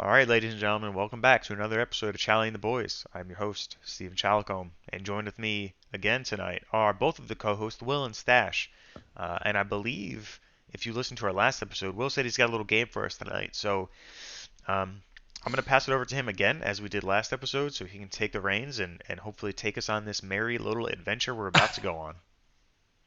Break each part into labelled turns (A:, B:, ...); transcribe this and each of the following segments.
A: All right, ladies and gentlemen, welcome back to another episode of Challenging the Boys. I'm your host, Stephen Chalcombe, and joined with me again tonight are both of the co-hosts, Will and Stash. And I believe if you listened to our last episode, Will said he's got a little game for us tonight. So I'm going to pass it over to him again, as we did last episode, so he can take the reins and hopefully take us on this merry little adventure we're about to go on.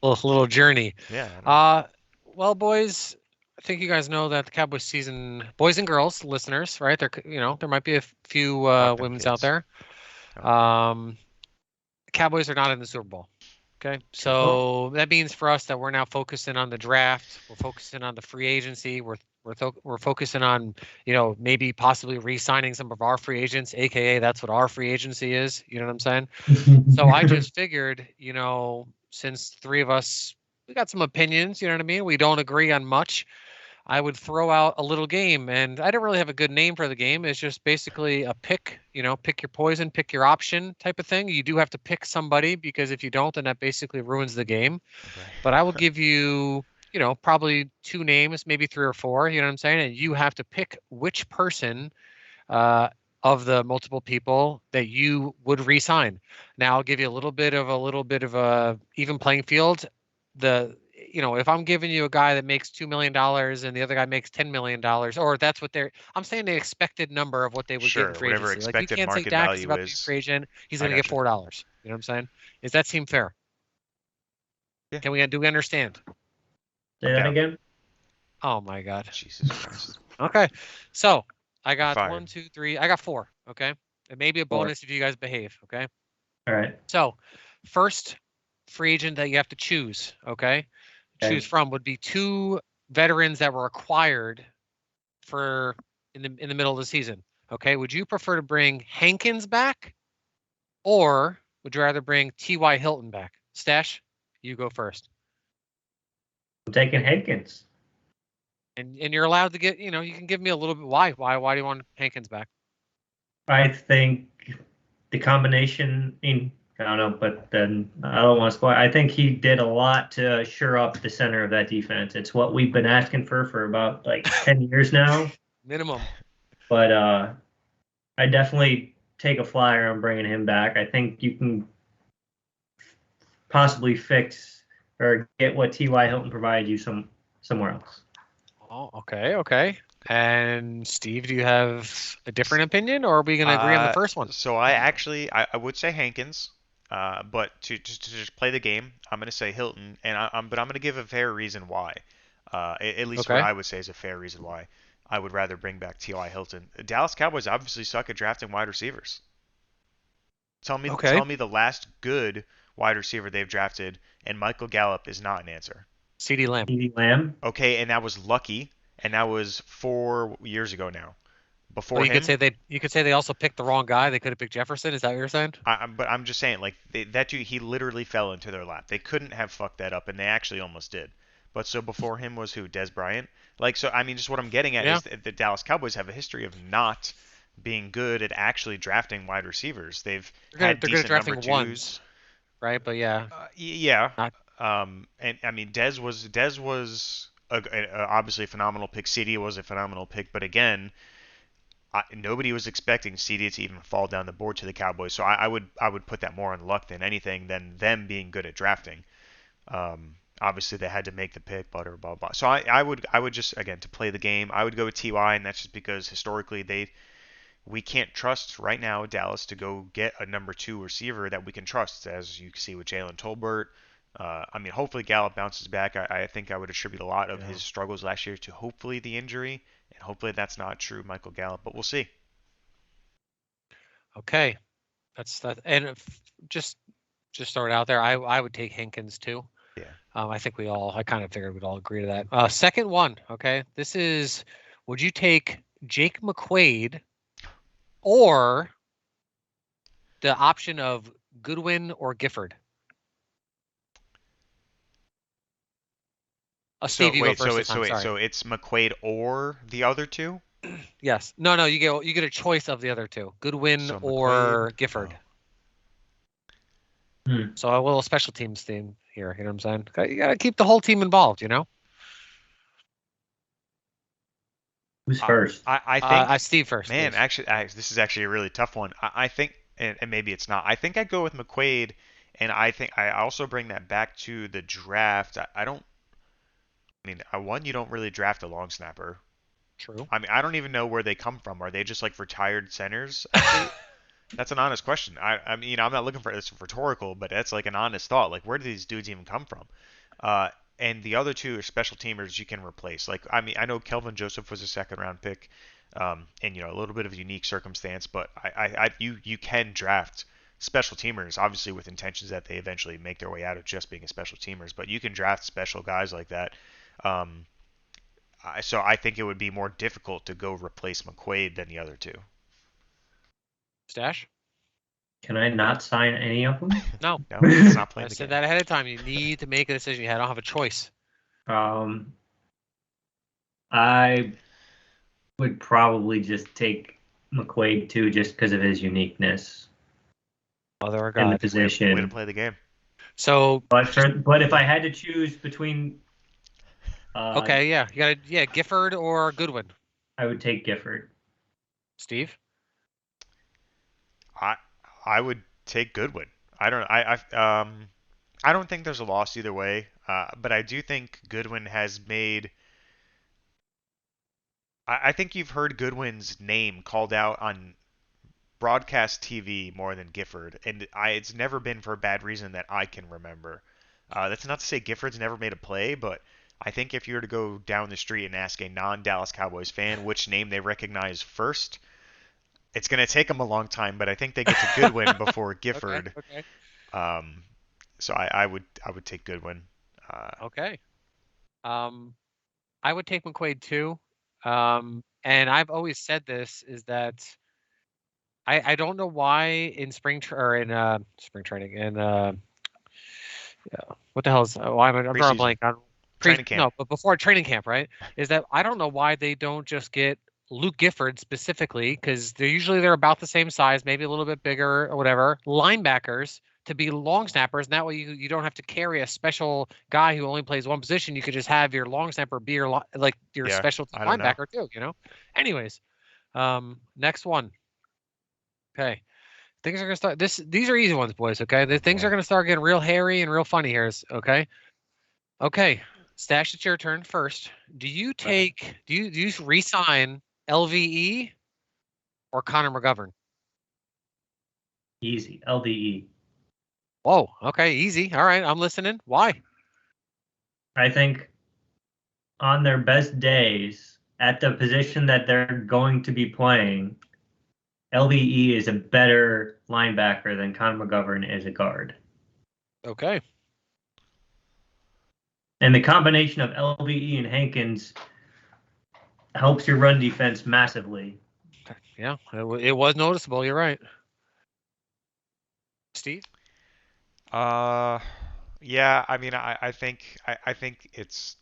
B: Little journey.
A: Yeah, I know.
B: Uh, well, boys, I think you guys know that the Cowboys season, boys and girls, listeners, right? There might be a few
A: Fuck them
B: women's out
A: kids.
B: there.
A: Yep.
B: The Cowboys are not in the Super Bowl. Okay,
A: True.
C: Oh,
B: so that means for us that we're now focusing on the draft. We're focusing on the free agency. We're focusing on maybe possibly re-signing some of our free agents, aka that's what our free agency is. You know what I'm saying? So I just figured, since three of us, we got some opinions, you know what I mean? We don't agree on much. I would throw out a little game, and I don't really have a good name for the game. It's just basically a pick, pick your poison, pick your option type of thing. You do have to pick somebody because if you don't, then that basically ruins the game. But I will
A: Okay.
B: give you, probably two names, maybe three or four, you know what I'm saying? And you have to pick which person uh, of the multiple people that you would resign. Now I'll give you a little bit of a even playing field. If I'm giving you a guy that makes $2 million and the other guy makes $10 million, or that's what I'm saying the expected number of what they would get in
A: Sure,
B: free
A: whatever
B: agency. Like you
A: expected
B: can't say
A: market
B: Dak is
A: value
B: about to be a
A: is.
B: free agent, he's
A: I
B: going to get
A: gotcha.
B: $4. You know what I'm saying? Does that seem fair?
A: Yeah,
B: Do we understand?
C: say
A: I'm
C: that
A: down.
C: again.
B: Oh my God.
A: Jesus Christ.
B: Okay. So I
A: You're
B: got
A: fired.
B: one, two, three. I got four. Okay. It may be a
C: Four.
B: bonus if you guys behave. Okay.
C: All right.
B: So, first free agent that you have to choose, okay? Choose
C: Okay.
B: from would be two veterans that were acquired for in the middle of the season. Okay, would you prefer to bring Hankins back or would you rather bring T.Y. Hilton back? Stash, you go first.
C: I'm taking Hankins.
B: And you're allowed to get, you can give me a little bit why do you want Hankins back?
C: I think the combination. I don't know, but then I don't want to spoil. I think he did a lot to shore up the center of that defense. It's what we've been asking for about like 10 years now.
B: Minimum.
C: But I definitely take a flyer on bringing him back. I think you can possibly fix or get what T.Y. Hilton provided you somewhere else.
B: Oh, okay. And Steve, do you have a different opinion or are we going to agree on the
A: Uh,
B: first one?
A: so I would say Hankins, but to just play the game, I'm gonna say Hilton, and but I'm gonna give a fair reason why. At least what
B: Okay.
A: I would say is a fair reason why I would rather bring back T.Y. Hilton. Dallas Cowboys obviously suck at drafting wide receivers.
B: Okay.
A: Tell me the last good wide receiver they've drafted, and Michael Gallup is not an answer.
B: CD Lamb.
C: CeeDee Lamb.
A: Okay, and that was lucky, and that was 4 years ago now.
B: Well,
A: Before him,
B: you could say they also picked the wrong guy. They could have picked Jefferson. Is that what you're saying?
A: but I'm just saying, like that dude, he literally fell into their lap. They couldn't have fucked that up, and they actually almost did. But so before him was who? Des Bryant. Like so, I mean, just what I'm getting at
B: Yeah.
A: is that the Dallas Cowboys have a history of not being good at actually drafting wide receivers. They've had
B: They're good at
A: decent number
B: drafting
A: twos.
B: ones, right? But yeah,
A: Yeah.
B: not
A: And I mean, Dez was obviously a phenomenal pick. CD was a phenomenal pick, but again, nobody was expecting CD to even fall down the board to the Cowboys. So I would put that more on luck than anything than them being good at drafting. Obviously they had to make the pick, blah blah blah. Blah. So I would just again to play the game, I would go with Ty, and that's just because historically we can't trust right now Dallas to go get a number two receiver that we can trust, as you can see with Jalen Tolbert. I mean, hopefully Gallup bounces back. I think I would attribute a lot of
B: yeah.
A: his struggles last year to hopefully the injury, and hopefully that's not true, Michael Gallup. But we'll see.
B: Okay. That's that. And just throw it out there. I would take Hankins too.
A: Yeah.
B: I kind of figured we'd all agree to that. Second one. Okay. This is, would you take Jake McQuaid or the option of Goodwin or Gifford?
A: So
B: Steve, you go
A: wait,
B: first
A: so
B: this
A: it, so
B: time.
A: wait,
B: Sorry.
A: so it's McQuaid or the other two?
B: Yes. No. You get a choice of the other two, Goodwin
A: So McQuaid.
B: or Gifford.
A: Oh,
C: Hmm.
B: So a little special teams theme here. You know what I'm saying? You got to keep the whole team involved.
C: Who's first?
A: I think,
B: Steve first.
A: man,
B: Please.
A: actually, this is actually a really tough one. I think, and maybe it's not. I think I'd go with McQuaid, and I think I also bring that back to the draft. I don't. I mean, one, you don't really draft a long snapper.
B: True.
A: I mean, I don't even know where they come from. Are they just like retired centers? Actually, that's an honest question. I mean, I'm not looking for this rhetorical, but that's like an honest thought. Like, where do these dudes even come from? Uh, and the other two are special teamers you can replace. Like, I mean, I know Kelvin Joseph was a second round pick, and a little bit of a unique circumstance, but you can draft special teamers, obviously with intentions that they eventually make their way out of just being a special teamers. But you can draft special guys like that. Um, so I think it would be more difficult to go replace McQuaid than the other two.
B: Stash?
C: Can I not sign any of them?
B: No.
A: No, it's not playing
B: I
A: the
B: said
A: game.
B: that ahead of time. You need to make a decision. You don't have a choice.
C: I would probably just take McQuaid too, just because of his uniqueness
B: Mother of
C: in the
B: God.
A: Way to
C: position.
A: play the game.
B: So
C: But if I had to choose between,
B: okay, yeah, you got Gifford or Goodwin.
C: I would take Gifford.
B: Steve?
A: I would take Goodwin. I don't think there's a loss either way. But I do think Goodwin has made. I think you've heard Goodwin's name called out on broadcast TV more than Gifford, and it's never been for a bad reason that I can remember. That's not to say Gifford's never made a play, but I think if you were to go down the street and ask a non-Dallas Cowboys fan which name they recognize first, it's going to take them a long time, but I think they get to Goodwin before Gifford.
B: Okay.
A: So I would take Goodwin.
B: Okay. I would take McQuaid too. And I've always said this is that I don't know why in spring training and what the hell is why I'm drawing a blank on
A: Training camp.
B: No, but before training camp, right? Is that I don't know why they don't just get Luke Gifford specifically, because they're about the same size, maybe a little bit bigger or whatever, linebackers to be long snappers, and that way you don't have to carry a special guy who only plays one position. You could just have your long snapper be your special linebacker too, Anyways, next one. Okay. Things are gonna start these are easy ones, boys, okay? Things are gonna start getting real hairy and real funny here, okay? Okay. Stash, it's your turn first. Do you re-sign LVE or Connor McGovern?
C: Easy. LVE.
B: Whoa, okay, easy. All right, I'm listening. Why?
C: I think on their best days, at the position that they're going to be playing, LVE is a better linebacker than Connor McGovern is a guard.
B: Okay.
C: And the combination of LVE and Hankins helps your run defense massively.
B: Yeah, it was noticeable. You're right. Steve?
A: Yeah, I mean, I think it's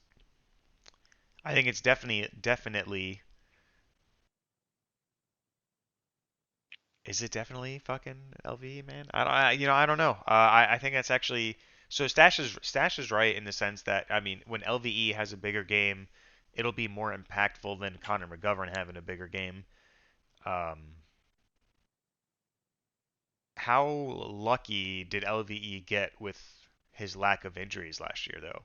A: definitely. Is it definitely fucking LV, man? I don't know. I think that's actually so. Stash is right in the sense that I mean, when LVE has a bigger game, it'll be more impactful than Connor McGovern having a bigger game. How lucky did LVE get with his lack of injuries last year, though?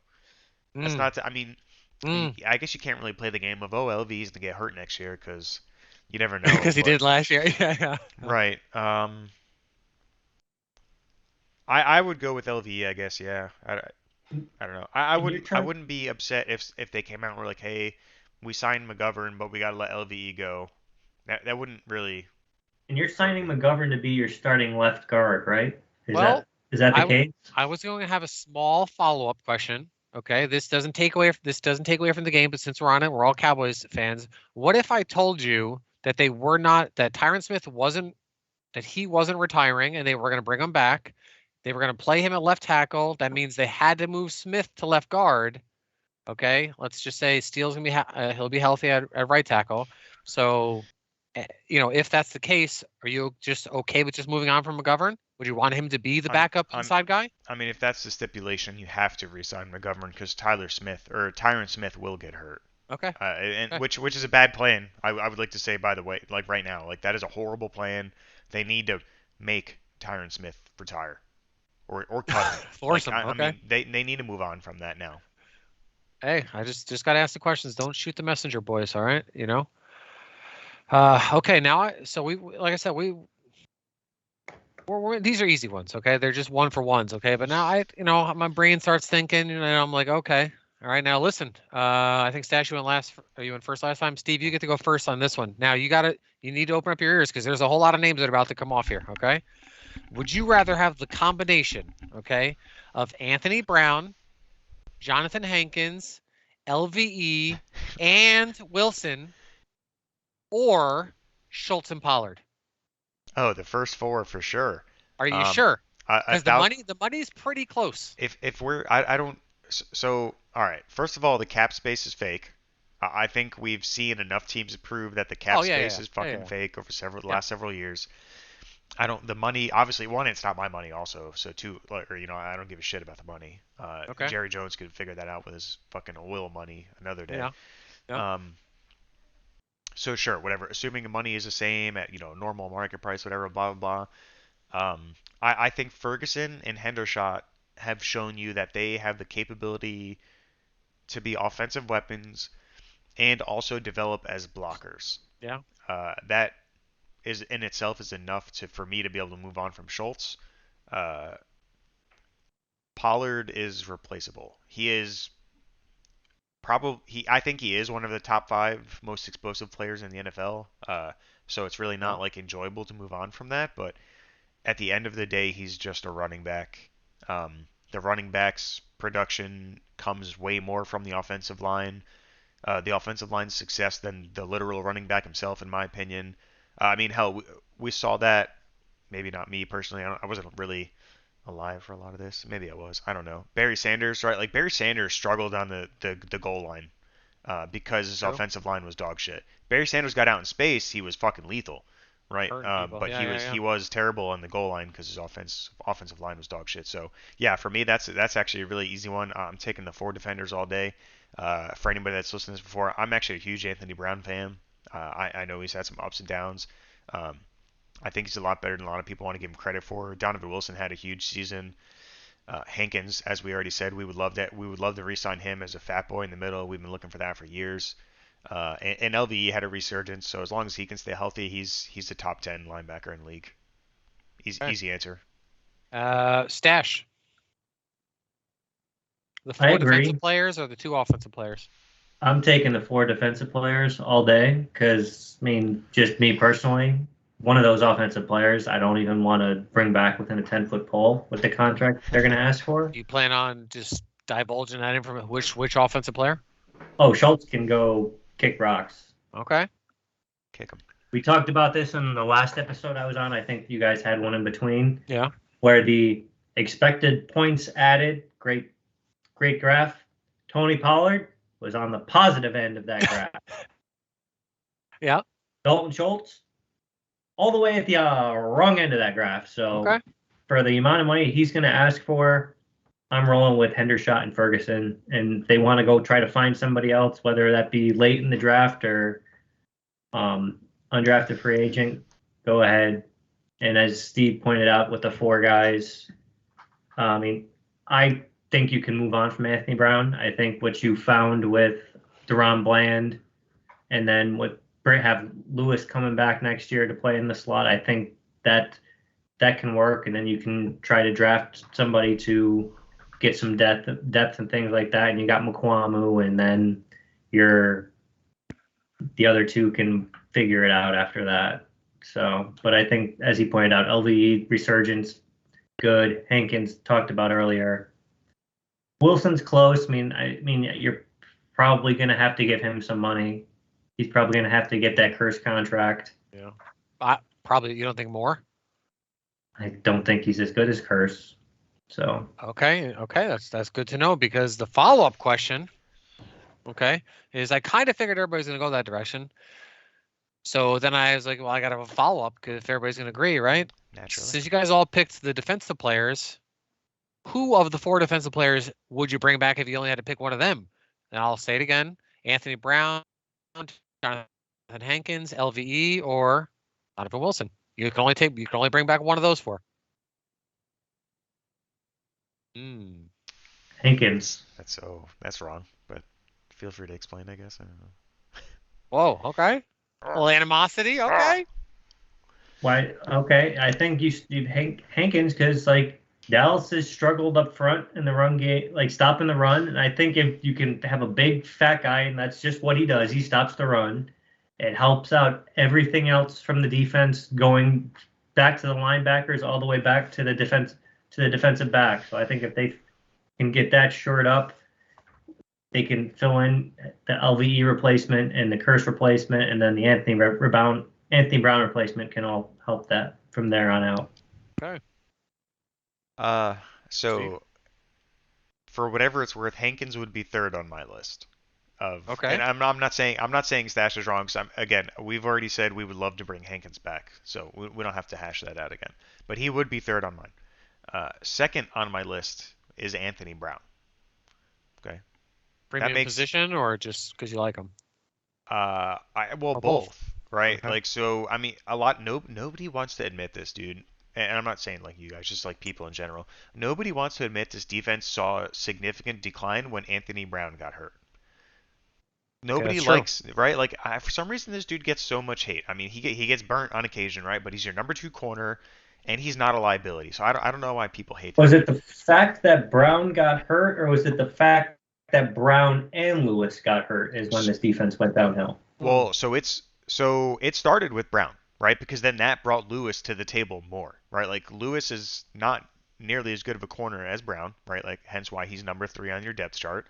A: That's not. I mean, I guess you can't really play the game of LVE's gonna get hurt next year because you never know.
B: Because he did last year. Yeah.
A: Right. I would go with LVE, I guess. Yeah. I don't know. I wouldn't be upset if they came out and were like, hey, we signed McGovern, but we gotta let LVE go. That wouldn't really.
C: And you're signing McGovern to be your starting left guard, right? Is that the case?
B: I was going to have a small follow-up question. Okay, this doesn't take away from the game, but since we're on it, we're all Cowboys fans. What if I told you that Tyron Smith wasn't retiring and they were going to bring him back? They were going to play him at left tackle. That means they had to move Smith to left guard. Okay, let's just say Steele's going to be he'll be healthy at right tackle. So, if that's the case, are you just okay with just moving on from McGovern? Would you want him to be the backup inside guy?
A: I mean, if that's the stipulation, you have to re-sign McGovern because Tyron Smith will get hurt.
B: Okay.
A: And
B: Okay.
A: which is a bad plan. I would like to say, by the way, like right now, like that is a horrible plan. They need to make Tyron Smith retire or cut him.
B: Force them.
A: I
B: Okay.
A: mean, they need to move on from that now.
B: Hey, I just got to ask the questions. Don't shoot the messenger, boys. All right. Okay. Now, so like I said, these are easy ones. Okay. They're just one for ones. Okay. But now my brain starts thinking, and I'm like, okay. All right. Now listen. I think Stash, you went last. Are you in first last time? Steve, you get to go first on this one. Now you need to open up your ears because there's a whole lot of names that are about to come off here. Okay. Would you rather have the combination, okay, of Anthony Brown, Jonathan Hankins, LVE, and Wilson, or Schultz and Pollard?
A: Oh, the first four for sure.
B: Are you
A: Um,
B: sure?
A: I
B: Because
A: thou
B: the money's pretty close.
A: if we're I don't so all right. First of all, the cap space is fake. I think we've seen enough teams prove that the
B: Oh
A: cap
B: yeah,
A: space
B: yeah,
A: is
B: yeah,
A: fucking
B: yeah.
A: fake over the
B: Yeah.
A: last several years. I don't the money obviously one, it's not my money also, so two, or I don't give a shit about the money.
B: Okay.
A: Jerry Jones could figure that out with his fucking oil money another day.
B: Yeah. Yeah.
A: Um, so sure, whatever. Assuming the money is the same at normal market price, whatever, blah blah blah. I think Ferguson and Hendershot have shown you that they have the capability to be offensive weapons and also develop as blockers.
B: Yeah.
A: That is in itself is enough for me to be able to move on from Schultz. Uh, Pollard is replaceable. He is I think he is one of the top 5 most explosive players in the NFL. So it's really
B: Yeah.
A: not like enjoyable to move on from that. But at the end of the day, he's just a running back. The running back's production comes way more from the offensive line. The offensive line's success than the literal running back himself, in my opinion. I mean, hell, we saw that. Maybe not me personally. I wasn't really alive for a lot of this. Maybe I was. I don't know. Barry Sanders, right? Like Barry Sanders struggled on the goal line because his
B: True.
A: offensive line was dog shit. Barry Sanders got out in space, he was fucking lethal, right?
B: Hurting people.
A: But
B: Yeah. Yeah. Yeah.
A: he was terrible on the goal line because his offensive line was dog shit. So yeah, for me that's actually a really easy one. I'm taking the 4 defenders all day. For anybody that's listened to this before, I'm actually a huge Anthony Brown fan. I know he's had some ups and downs. Um, I think he's a lot better than a lot of people want to give him credit for. Donovan Wilson had a huge season. Hankins, as we already said, we would love that. We would love to re-sign him as a fat boy in the middle. We've been looking for that for years. And LVE had a resurgence, so as long as he can stay healthy, he's the top 10 linebacker in the league.
B: Okay.
A: Easy answer.
B: Stash. The
C: I
B: 4
C: agree.
B: defensive players or the 2 offensive players?
C: I'm taking the 4 defensive players all day because, I mean, just me personally, one of those offensive players I don't even want to bring back within a 10-foot pole with the contract they're going to ask for.
B: Do you plan on just divulging that information? Which offensive player?
C: Oh, Schultz can go kick rocks.
B: Okay.
A: Kick him.
C: We talked about this in the last episode I was on. I think you guys had one in between.
B: Yeah.
C: Where the expected points added, great graph. Tony Pollard was on the positive end of that graph.
B: Yeah.
C: Dalton Schultz, all the way at the wrong end of that graph. So
B: Okay.
C: for the amount of money he's going to ask for, I'm rolling with Hendershot and Ferguson. And if they want to go try to find somebody else, whether that be late in the draft or undrafted free agent, go ahead. And as Steve pointed out with the 4 guys, I mean, I think you can move on from Anthony Brown. I think what you found with Deron Bland and then have Lewis coming back next year to play in the slot, I think that can work. And then you can try to draft somebody to get some depth and things like that. And you got Mukwamu, and then the other 2 can figure it out after that. So, but I think, as he pointed out, LVE resurgence, good. Hankins talked about earlier. Wilson's close. I mean, you're probably going to have to give him some money. He's probably going to have to get that cursed contract.
B: Yeah. Probably. You don't think more?
C: I don't think he's as good as Curse. So
B: Okay. That's good to know, because the follow-up question, okay, is I kind of figured everybody's going to go that direction. So then I was like, well, I got to have a follow-up if everybody's going to agree, right?
A: Naturally.
B: Since you guys all picked the defensive players, who of the 4 defensive players would you bring back if you only had to pick one of them? And I'll say it again. Anthony Brown, Jonathan Hankins, LVE, or Donovan Wilson. You can only bring back one of those four.
C: Hankins.
A: That's wrong, but feel free to explain, I guess. I don't know.
B: Whoa, okay. A little animosity, okay.
C: Why? Okay, I think you Hankins because like Dallas has struggled up front in the run game, like stopping the run. And I think if you can have a big fat guy, and that's just what he does, he stops the run. It helps out everything else from the defense going back to the linebackers all the way back to the defensive back. So I think if they can get that shored up, they can fill in the LVE replacement and the Curse replacement, and then the Anthony Brown replacement can all help that from there on out.
B: Okay.
A: So for whatever it's worth, Hankins would be third on my list.
B: Okay.
A: And I'm not saying Stash is wrong. So again, we've already said we would love to bring Hankins back, so we don't have to hash that out again. But he would be third on mine. Second on my list is Anthony Brown. Okay.
B: Premium position or just because you like him?
A: Both, right?
B: Okay.
A: Like, so I mean, nobody wants to admit this, dude. And I'm not saying like you guys, just like people in general. Nobody wants to admit this defense saw a significant decline when Anthony Brown got hurt. Nobody likes, right? Like, for some reason, this dude gets so much hate. I mean, he gets burnt on occasion, right? But he's your number 2 corner, and he's not a liability. So I don't know why people hate him.
C: Was it the fact that Brown got hurt, or was it the fact that Brown and Lewis got hurt is when this defense went downhill?
A: Well, so it started with Brown, right? Because then that brought Lewis to the table more, right? Like, Lewis is not nearly as good of a corner as Brown, right? Like, hence why he's number 3 on your depth chart.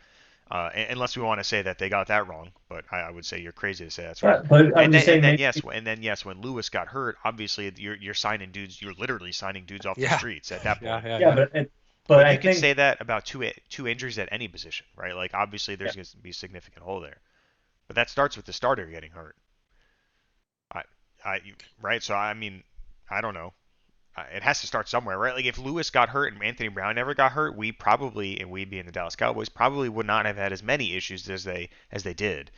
A: Unless we want to say that they got that wrong, but I would say you're crazy to say that's wrong.
C: But
A: and then yes, when Lewis got hurt, obviously you're signing dudes. You're literally signing dudes off the streets at that point.
C: But
A: you can say that about two injuries at any position, right? Like, obviously there's going to be a significant hole there, but that starts with the starter getting hurt. Right? So I mean, I don't know. It has to start somewhere, right? Like, if Lewis got hurt and Anthony Brown never got hurt, we being the Dallas Cowboys, probably would not have had as many issues as they did,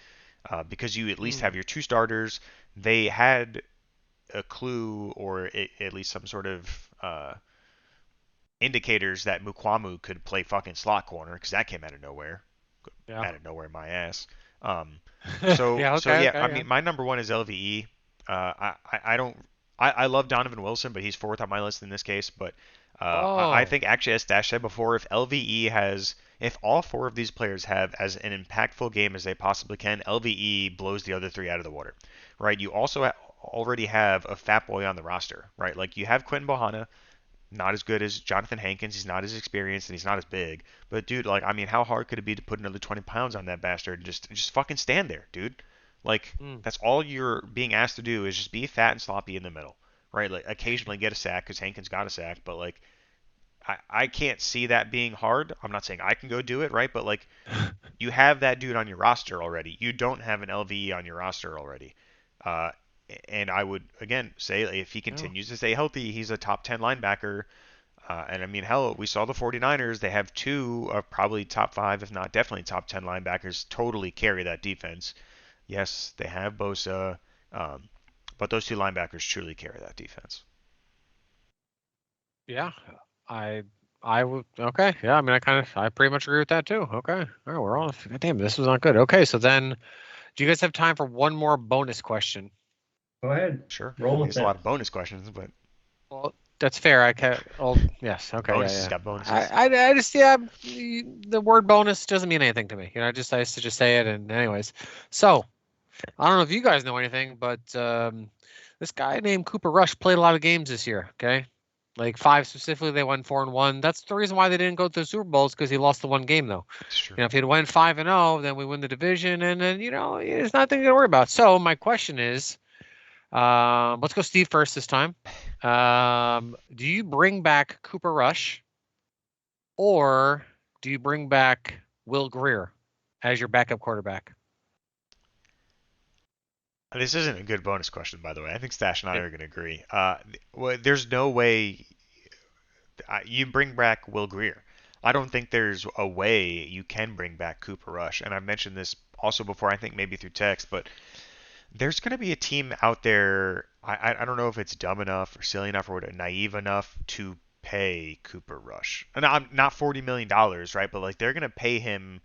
A: because you at least have your 2 starters. They had a clue, or at least some sort of indicators that Mukwamu could play fucking slot corner, because that came out of nowhere, my ass. I mean, my number 1 is LVE. I love Donovan Wilson, but he's 4th on my list in this case. But I think, actually, as Stash said before, if all 4 of these players have as an impactful game as they possibly can, LVE blows the other 3 out of the water, right? You also already have a fat boy on the roster, right? Like, you have Quinton Bohanna, not as good as Jonathan Hankins. He's not as experienced and he's not as big. But dude, like, I mean, how hard could it be to put another 20 pounds on that bastard and just fucking stand there, dude? Like, that's all you're being asked to do, is just be fat and sloppy in the middle, right? Like, occasionally get a sack, because Hankins got a sack, but like, I can't see that being hard. I'm not saying I can go do it, right? But like, you have that dude on your roster already. You don't have an LVE on your roster already. And I would, again, say if he continues to stay healthy, he's a top 10 linebacker. And I mean, hell, we saw the 49ers. They have 2 of probably top 5, if not definitely top 10 linebackers, totally carry that defense. Yes, they have Bosa, but those 2 linebackers truly carry that defense.
B: Yeah, I would. Okay, yeah. I mean, I pretty much agree with that too. Okay, all right, we're on. Damn, this was not good. Okay, so then, do you guys have time for one more bonus question?
C: Go ahead.
A: Sure. There's a lot of bonus questions, but.
B: Well, that's fair. I can. Oh, yes. Okay.
A: Bonuses got bonuses.
B: I just the word bonus doesn't mean anything to me. You know, I used to just say it, and anyways. So, I don't know if you guys know anything, but this guy named Cooper Rush played a lot of games this year. Okay, like 5 specifically. They won 4-1. That's the reason why they didn't go to the Super Bowl, is because he lost the 1 game though.
A: Sure.
B: You know, if he'd went 5-0, then we win the division, and then there's nothing to worry about. So my question is, let's go Steve first this time. Do you bring back Cooper Rush, or do you bring back Will Grier as your backup quarterback?
A: This isn't a good bonus question, by the way. I think Stash and I are going to agree. There's no way you bring back Will Grier. I don't think there's a way you can bring back Cooper Rush. And I've mentioned this also before, I think maybe through text, but there's going to be a team out there. I don't know if it's dumb enough or silly enough or naive enough to pay Cooper Rush. And I'm not $40 million, right? But like they're going to pay him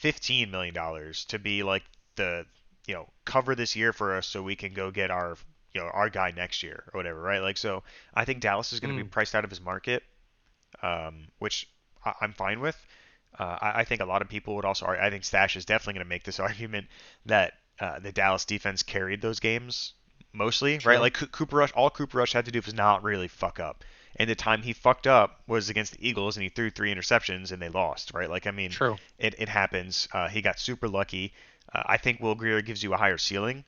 A: $15 million to be like the cover this year for us so we can go get our our guy next year or whatever, right? Like so, I think Dallas is going to be priced out of his market, which I'm fine with. I think a lot of people would also. I think Stash is definitely going to make this argument that the Dallas defense carried those games mostly,
B: True.
A: right? Like Cooper Rush, all Cooper Rush had to do was not really fuck up. And the time he fucked up was against the Eagles, and he threw 3 interceptions, and they lost, right? Like, I mean,
B: True.
A: it happens. He got super lucky. I think Will Grier gives you a higher ceiling.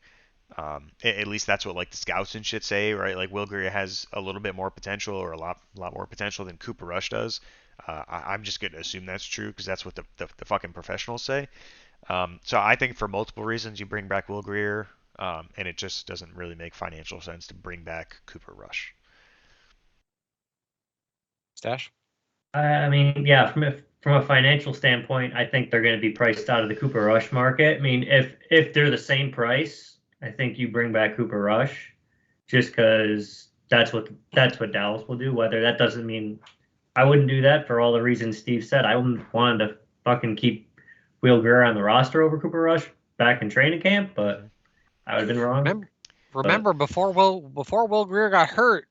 A: At least that's what like the scouts and shit say, right? Like Will Grier has a little bit more potential, or a lot more potential than Cooper Rush does. I'm just going to assume that's true because that's what the fucking professionals say. So I think for multiple reasons you bring back Will Grier, and it just doesn't really make financial sense to bring back Cooper Rush.
B: Stash?
C: I mean, yeah, from a financial standpoint, I think they're going to be priced out of the Cooper Rush market. I mean, if they're the same price, I think you bring back Cooper Rush, just because that's what Dallas will do. Whether that doesn't mean I wouldn't do that for all the reasons Steve said. I wouldn't want to fucking keep Will Grier on the roster over Cooper Rush back in training camp, but I would have been wrong.
B: Remember before Will Grier got hurt,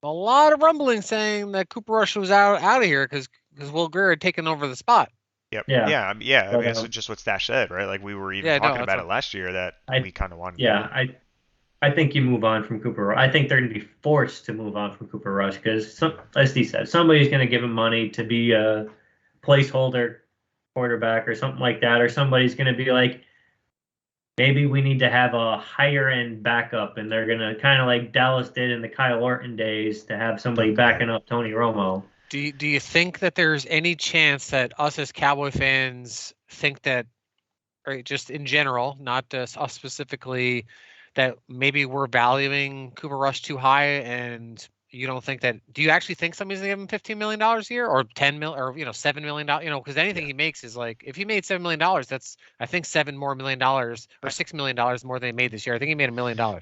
B: a lot of rumbling saying that Cooper Rush was out of here because Will Grier had taken over the spot.
A: Yep.
C: Yeah.
A: I mean, that's just what Stash said, right? Like we were even talking about it last year that we kind of wanted.
C: Yeah, I think you move on from Cooper Rush. I think they're going to be forced to move on from Cooper Rush because, as Steve said, somebody's going to give him money to be a placeholder quarterback or something like that, or somebody's going to be like, maybe we need to have a higher end backup, and they're going to kind of like Dallas did in the Kyle Orton days to have somebody backing up Tony Romo.
B: Do you think that there's any chance that us as Cowboy fans think that, or just in general, not us specifically, that maybe we're valuing Cooper Rush too high, and you don't think that? Do you actually think somebody's gonna give him $15 million a year, or $10 million, or $7 million? Because anything he makes is like, if he made $7 million, that's I think $7 million or $6 million more than he made this year. I think he made $1 million. You know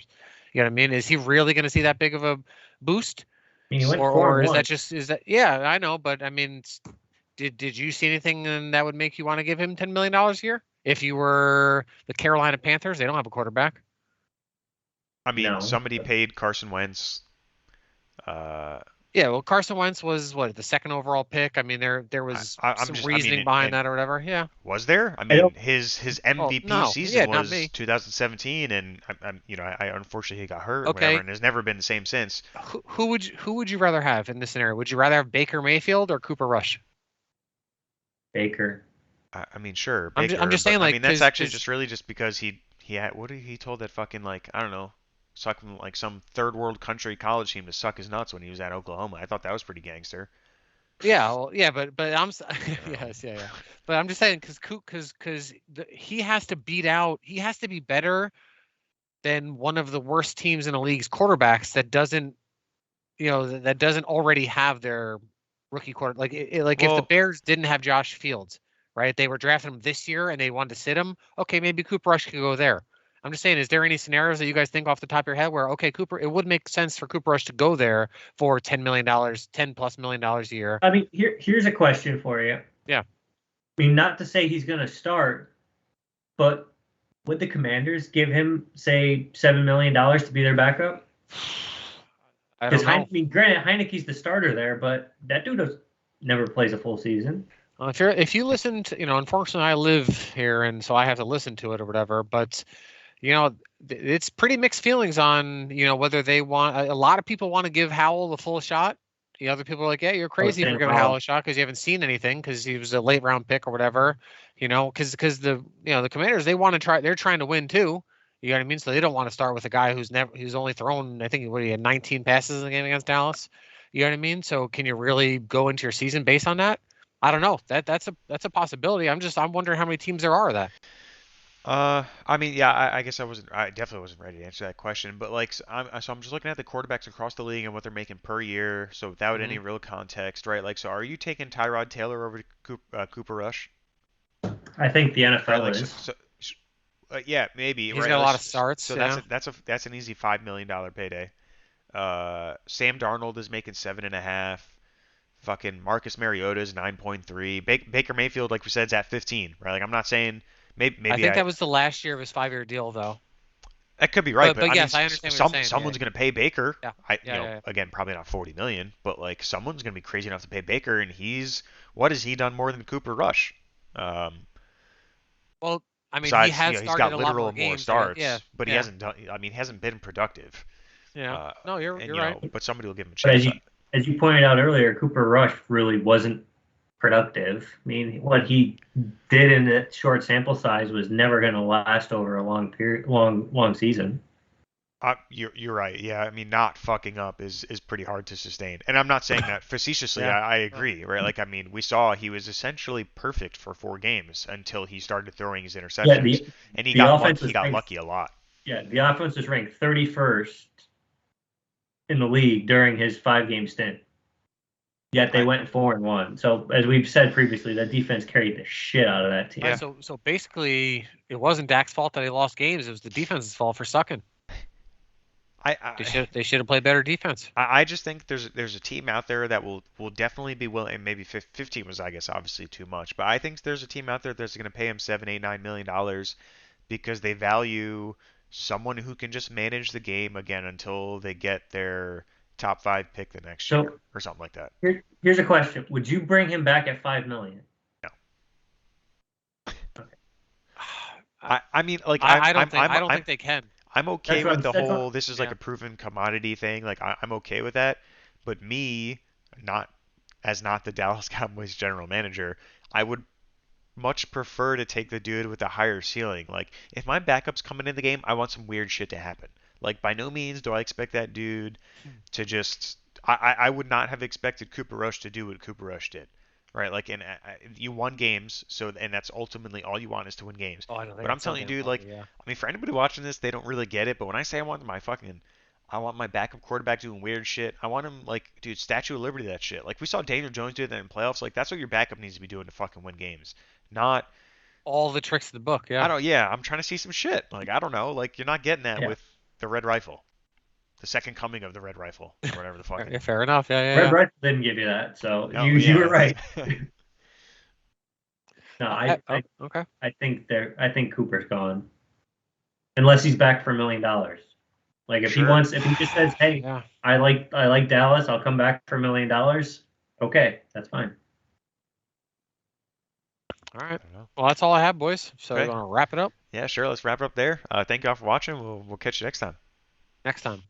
B: what I mean? Is he really going to see that big of a boost?
C: I mean, he went
B: or is that yeah, I know, but I mean, did you see anything that would make you want to give him $10 million a year? If you were the Carolina Panthers, they don't have a quarterback.
A: I mean, somebody paid Carson Wentz.
B: Yeah, well, Carson Wentz was the second overall pick. I mean, there was some reasoning behind that or whatever. Yeah.
A: Was there? I mean, his MVP season was 2017, and I unfortunately he got hurt.
B: Okay.
A: Or whatever, and has never been the same since.
B: Who would you rather have in this scenario? Would you rather have Baker Mayfield or Cooper Rush?
C: Baker.
A: I mean, sure. Baker,
B: I'm just saying, like,
A: I mean, that's actually just really just because he had he told that fucking like I don't know. Sucking like some third world country college team to suck his nuts when he was at Oklahoma. I thought that was pretty gangster.
B: Yeah, well, yeah, but I'm yes, yeah. But I'm just saying because he has to beat out. He has to be better than one of the worst teams in the league's quarterbacks that doesn't already have their rookie quarter. Like if the Bears didn't have Josh Fields, right? They were drafting him this year and they wanted to sit him. Okay, maybe Cooper Rush could go there. I'm just saying, is there any scenarios that you guys think off the top of your head where, okay, it would make sense for Cooper Rush to go there for $10 million, $10+ million a year?
C: I mean, here's a question for you.
B: Yeah.
C: I mean, not to say he's going to start, but would the Commanders give him, say, $7 million to be their backup?
B: I don't know.
C: I mean, granted, Heineke's the starter there, but that dude never plays a full season.
B: Well, if you listen to, unfortunately, I live here, and so I have to listen to it or whatever, but it's pretty mixed feelings on, whether they want. A lot of people want to give Howell the full shot. The other people are like, yeah, you're crazy if you're giving Howell a shot because you haven't seen anything because he was a late round pick or whatever. Because the Commanders, they want to try. They're trying to win too. You know what I mean? So they don't want to start with a guy who's only thrown, I think, he had 19 passes in the game against Dallas. You know what I mean? So can you really go into your season based on that? I don't know. That's a possibility. I'm wondering how many teams there are of that.
A: I mean, yeah, I guess I definitely wasn't ready to answer that question, but like, so I'm just looking at the quarterbacks across the league and what they're making per year, so without any
B: Hmm.
A: real context, right? Like, so are you taking Tyrod Taylor over to Cooper Rush,
C: I think the
A: right?
C: NFL
A: Like,
C: is.
A: yeah, maybe,
B: He's
A: right?
B: got a
A: Like,
B: lot of starts.
A: so
B: Yeah.
A: that's an easy $5 million payday. Sam Darnold is making 7.5. Fucking Marcus Mariota's 9.3. Baker Mayfield, like we said, is at 15, right? Like, I'm not saying
B: I
A: maybe
B: think
A: I
B: that was the last year of his 5-year deal, though.
A: that could be right, but
B: But
A: I mean,
B: yes, I understand what you're saying. Yeah.
A: someone's going to pay Baker.
B: Yeah.
A: You
B: Yeah.
A: know,
B: Yeah.
A: again, probably not 40 million, but like someone's going to be crazy enough to pay Baker, and what has he done more than Cooper Rush? Um,
B: Well, I mean, he
A: besides,
B: has
A: he's
B: started
A: got
B: a lot
A: literal
B: more
A: more
B: games. I guess. Yeah.
A: starts, but he
B: Yeah.
A: hasn't done. I mean, he hasn't been productive.
B: Yeah.
A: Uh,
B: No, you're
A: and
B: you're right.
A: but somebody will give him a
C: But
A: chance.
C: as you pointed out earlier, Cooper Rush really wasn't productive. I mean, what he did in that short sample size was never going to last over a long period, long season.
A: You're right. Yeah, I mean, not fucking up is pretty hard to sustain. And I'm not saying that facetiously.
B: Yeah.
A: I agree, right? Like, I mean, we saw he was essentially perfect for 4 games until he started throwing his
C: Yeah,
A: interceptions, and
C: the offense
A: he
C: was
A: got
C: ranked.
A: lucky a lot.
C: Yeah, the offense was ranked 31st in the league during his 5 game stint. Yet they
A: I,
C: went 4-1. So as we've said previously, that defense carried the shit out of that team.
B: Right. So basically, it wasn't Dak's fault that he lost games. It was the defense's fault for sucking. They should have played better defense.
A: I just think there's a team out there that will definitely be willing. And maybe 15 was, I guess, obviously too much, but I think there's a team out there that's going to pay him 7, 8, $9 million because they value someone who can just manage the game again until they get their top 5 pick the next
C: So
A: year or something like that.
C: here's a question: would you bring him back at $5 million?
A: No.
C: Okay.
A: I mean, like,
B: I don't think they can.
A: I'm okay with the
C: That's
A: whole
C: what,
A: this is like
B: Yeah.
A: a proven commodity thing. Like, I'm okay with that. But me, not not the Dallas Cowboys general manager, I would much prefer to take the dude with the higher ceiling. Like, if my backup's coming in the game, I want some weird shit to happen. Like, by no means do I expect that dude to just. I would not have expected Cooper Rush to do what Cooper Rush did, right? Like, and you won games, so and that's ultimately all you want is to win games.
B: Oh, I don't think
A: But I'm
B: it's so
A: telling you,
B: damn
A: dude,
B: lucky,
A: like,
B: yeah.
A: I mean, for anybody watching this, they don't really get it. But when I say I want my backup quarterback doing weird shit. I want him like, dude, Statue of Liberty that shit. Like we saw Daniel Jones do that in playoffs. Like that's what your backup needs to be doing to fucking win games. Not
B: All the tricks of the book,
A: I
B: yeah.
A: don't yeah, I'm trying to see some shit. Like I don't know, like you're not getting that
C: yeah.
A: with the Red Rifle. The second coming of the Red Rifle or whatever the fucking.
B: Yeah, fair enough. Yeah, yeah,
C: Red
B: yeah.
C: Rifle didn't give you that, so
A: No,
C: you were
A: yeah.
C: right. No,
B: Okay.
C: I think Cooper's gone unless he's back for $1 million. Like if
A: Sure.
C: if he just says, "Hey,
B: Yeah.
C: I like Dallas, I'll come back for $1 million." Okay, that's fine.
B: All right.
A: I don't know.
B: Well, that's all I have, boys. So we're
A: Okay.
B: gonna wrap it up
A: Yeah, sure. Let's wrap it up there. Thank you all for watching. We'll catch you next time.
B: next time.